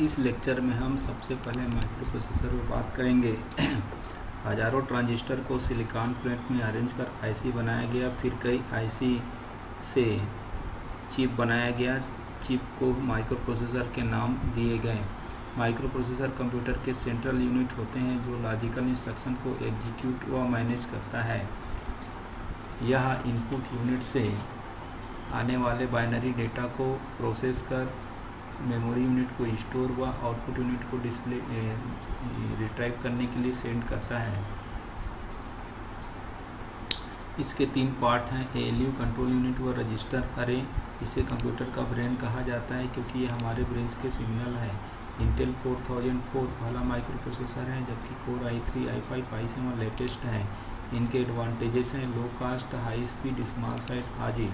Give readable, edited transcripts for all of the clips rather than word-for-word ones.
इस लेक्चर में हम सबसे पहले माइक्रो प्रोसेसर पर बात करेंगे। हजारों ट्रांजिस्टर को सिलिकॉन प्लेट में अरेंज कर आईसी बनाया गया, फिर कई आईसी से चिप बनाया गया। चिप को माइक्रो प्रोसेसर के नाम दिए गए। माइक्रो प्रोसेसर कंप्यूटर के सेंट्रल यूनिट होते हैं जो लॉजिकल इंस्ट्रक्शन को एग्जीक्यूट व मैनेज करता है। यह इनपुट यूनिट से आने वाले बाइनरी डेटा को प्रोसेस कर मेमोरी यूनिट को स्टोर व आउटपुट यूनिट को डिस्प्ले रिट्राइव करने के लिए सेंड करता है। इसके 3 पार्ट हैं, एएलयू, कंट्रोल यूनिट व रजिस्टर अरे। इसे कंप्यूटर का ब्रेन कहा जाता है क्योंकि ये हमारे ब्रेन्स के सिग्नल है। इंटेल 4004 पहला माइक्रो प्रोसेसर है, जबकि core i3, i5, i7 latest है। इनके एडवांटेजेस हैं low cost, high speed, small size आदि।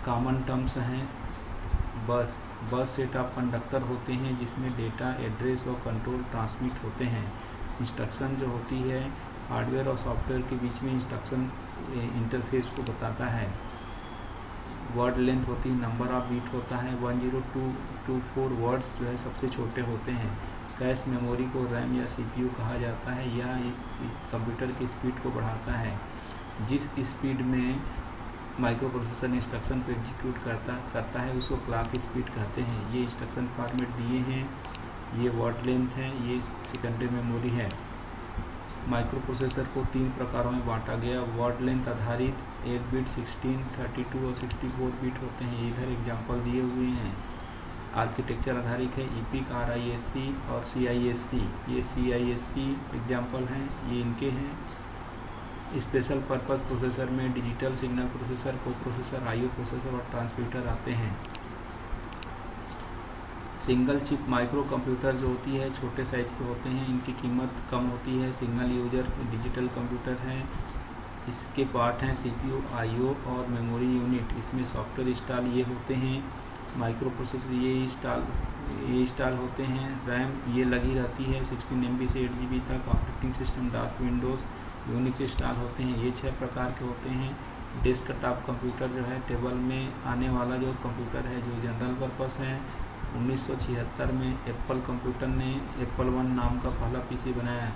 कॉमन टर्म्स हैं बस सेट ऑफ कंडक्टर होते हैं जिसमें डेटा, एड्रेस व कंट्रोल ट्रांसमिट होते हैं। इंस्ट्रक्शन जो होती है हार्डवेयर और सॉफ्टवेयर के बीच में इंस्ट्रक्शन इंटरफेस को बताता है। वर्ड लेंथ होती है, नंबर ऑफ बीट होता है, 10224 वर्ड्स जो है सबसे छोटे होते हैं। कैश मेमोरी को रैम या सीपीयू कहा जाता है। यह कंप्यूटर की स्पीड को बढ़ाता है। जिस स्पीड में माइक्रो प्रोसेसर इंस्ट्रक्शन को एग्जीक्यूट करता है उसको क्लॉक स्पीड कहते हैं। ये इंस्ट्रक्शन फॉर्मेट दिए हैं, ये वर्ड लेंथ है, ये सेकेंडरी मेमोरी है। माइक्रो प्रोसेसर को 3 प्रकारों में बांटा गया। वर्ड लेंथ आधारित 8 बिट, 16, 32 और 64 बिट होते हैं। इधर एग्जांपल दिए हुए हैं। आर्किटेक्चर आधारित है, ईपिक, RISC और CISC। ये CISC एग्जांपल हैं, ये इनके हैं। स्पेशल पर्पस प्रोसेसर में डिजिटल सिग्नल प्रोसेसर, को प्रोसेसर, IO प्रोसेसर और ट्रांसमीटर आते हैं। सिंगल चिप माइक्रो कंप्यूटर जो होती है छोटे साइज के होते हैं, इनकी कीमत कम होती है। सिंगल यूजर डिजिटल कंप्यूटर है। इसके पार्ट हैं CPU, IO और मेमोरी यूनिट। इसमें सॉफ्टवेयर इंस्टॉल ये होते हैं। माइक्रो प्रोसेसर ये इंस्टॉल होते हैं। रैम ये लगी रहती है 16 MB से 8 GB तक। Operating system DOS, Windows, Unix install होते हैं। ये 6 प्रकार के होते हैं। डेस्कटॉप कंप्यूटर जो है टेबल में आने वाला जो कंप्यूटर है जो जनरल पर्पस है। 1976 में एप्पल कंप्यूटर ने एप्पल 1 नाम का पहला PC बनाया।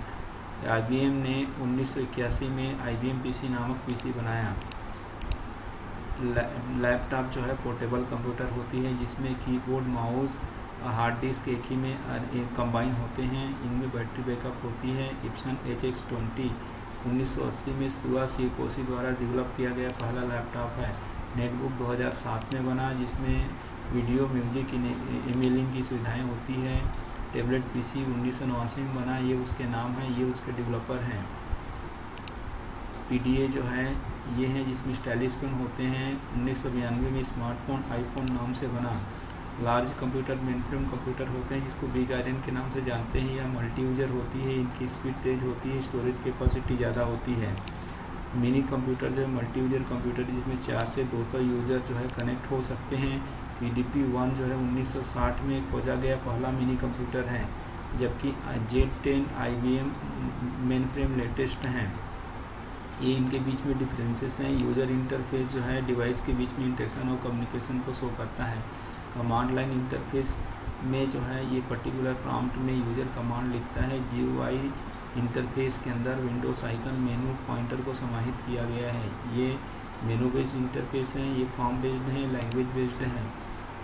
IBM ने 1981 में IBM PC नामक PC बनाया। लैपटॉप जो है पोर्टेबल कंप्यूटर होती है जिसमें कीबोर्ड, माउस, हार्ड डिस्क एक ही में कंबाइन होते हैं। इनमें बैटरी बैकअप होती है। इप्सन HX20 1980 में सुआ शिवकोशी द्वारा डेवलप किया गया पहला लैपटॉप है। नेटबुक 2007 में बना जिसमें वीडियो, म्यूजिक, ईमेलिंग की सुविधाएं होती है। टैबलेट PC 1989 में बना, ये उसके नाम है, ये उसके डेवलपर हैं। PDA जो है ये है जिसमें स्टाइलिश पेन होते हैं। 1992 में स्मार्टफोन आईफोन नाम से बना। लार्ज कंप्यूटर मेनफ्रेम कंप्यूटर होते हैं जिसको बिग आयरन के नाम से जानते हैं। यह मल्टी यूजर होती है, इनकी स्पीड तेज़ होती है, स्टोरेज कैपेसिटी ज़्यादा होती है। मिनी कंप्यूटर जो है मल्टी यूजर कंप्यूटर जिसमें 4 से 200 यूजर जो है कनेक्ट हो सकते हैं। PDP-1 जो है 1960 में खोजा गया पहला मिनी कंप्यूटर है, जबकि Z10 IBM मेनफ्रेम लेटेस्ट हैं। ये इनके बीच में डिफरेंसेस हैं। यूज़र इंटरफेस जो है डिवाइस के बीच में इंटरेक्शन और कम्युनिकेशन को शो करता है। कमांड लाइन इंटरफेस में जो है ये पर्टिकुलर प्रॉम्प्ट में यूज़र कमांड लिखता है। GUI इंटरफेस के अंदर विंडोज आइकन, मेनू पॉइंटर को समाहित किया गया है। ये मेनू बेस्ड इंटरफेस हैं, ये फॉर्म बेस्ड हैं, लैंग्वेज बेस्ड हैं।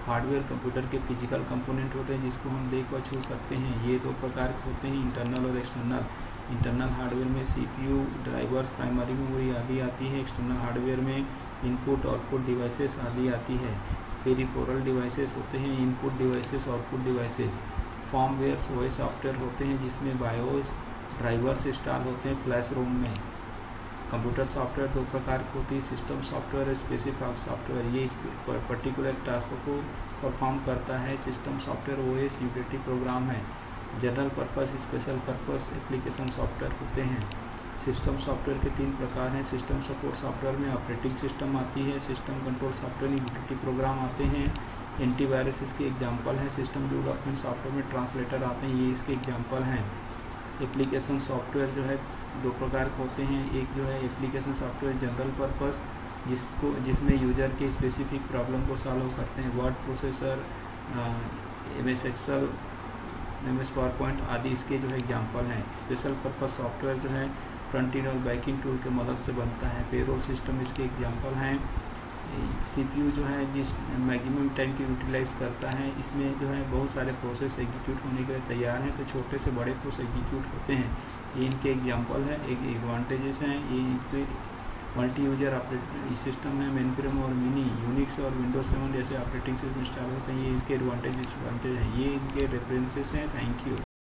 हार्डवेयर कंप्यूटर के फिजिकल कंपोनेंट होते हैं जिसको हम देख व छू सकते हैं। ये 2 प्रकार के होते हैं, इंटरनल और एक्सटर्नल। इंटरनल हार्डवेयर में CPU, ड्राइवर्स, प्राइमरी मेमोरी आदि आती है। एक्सटर्नल हार्डवेयर में इनपुट, आउटपुट डिवाइसेस आदि आती है। पेरिफेरल डिवाइसेस होते हैं, input devices, output devices. Firmware वही सॉफ्टवेयर होते हैं जिसमें बायोस, ड्राइवर्स इंस्टॉल होते हैं फ्लैश रोम में। कंप्यूटर सॉफ्टवेयर 2 प्रकार की होती है, सिस्टम सॉफ्टवेयर, स्पेसिफिक सॉफ्टवेयर। ये इस पर्टिकुलर टास्क को परफॉर्म करता है। System software OS utility program है। General purpose, special purpose application software होते हैं। सिस्टम सॉफ्टवेयर के 3 प्रकार हैं। सिस्टम सपोर्ट सॉफ्टवेयर में ऑपरेटिंग सिस्टम आती है। System control software utility program आते हैं। एंटीवायरस इसके एग्जांपल हैं। सिस्टम डेवलपमेंट सॉफ्टवेयर में ट्रांसलेटर आते हैं, ये इसके एग्जांपल हैं। एप्लीकेशन सॉफ्टवेयर जो है 2 प्रकार के होते हैं। एक जो है एप्लीकेशन सॉफ्टवेयर जनरल पर्पस जिसमें यूजर के स्पेसिफिक प्रॉब्लम को सॉल्व करते हैं। Word processor, MS Excel, MS PowerPoint आदि इसके जो है एग्जांपल हैं। स्पेशल पर्पस सॉफ्टवेयर जो है फ्रंट एंड और बैक एंड टूल की मदद से बनता है। पेरोल सिस्टम इसके एग्जांपल हैं। CPU जो है जिस मैक्सिमम टाइम की यूटिलाइज करता है, इसमें जो है बहुत सारे प्रोसेस एग्जीक्यूट होने के लिए तैयार हैं, तो छोटे से बड़े प्रोसेस एग्जीक्यूट होते हैं। ये इनके एग्जांपल है, एक एडवांटेजेस हैं। ये मल्टी यूजर ऑपरेटिंग सिस्टम है, मेनफ्रेम और मिनी, यूनिक्स और विंडोज 7 जैसे ऑपरेटिंग सिस्टम इंस्टॉल होते हैं। ये इसके एडवांटेज हैं, ये इनके रेफरेंसेस हैं। Thank you.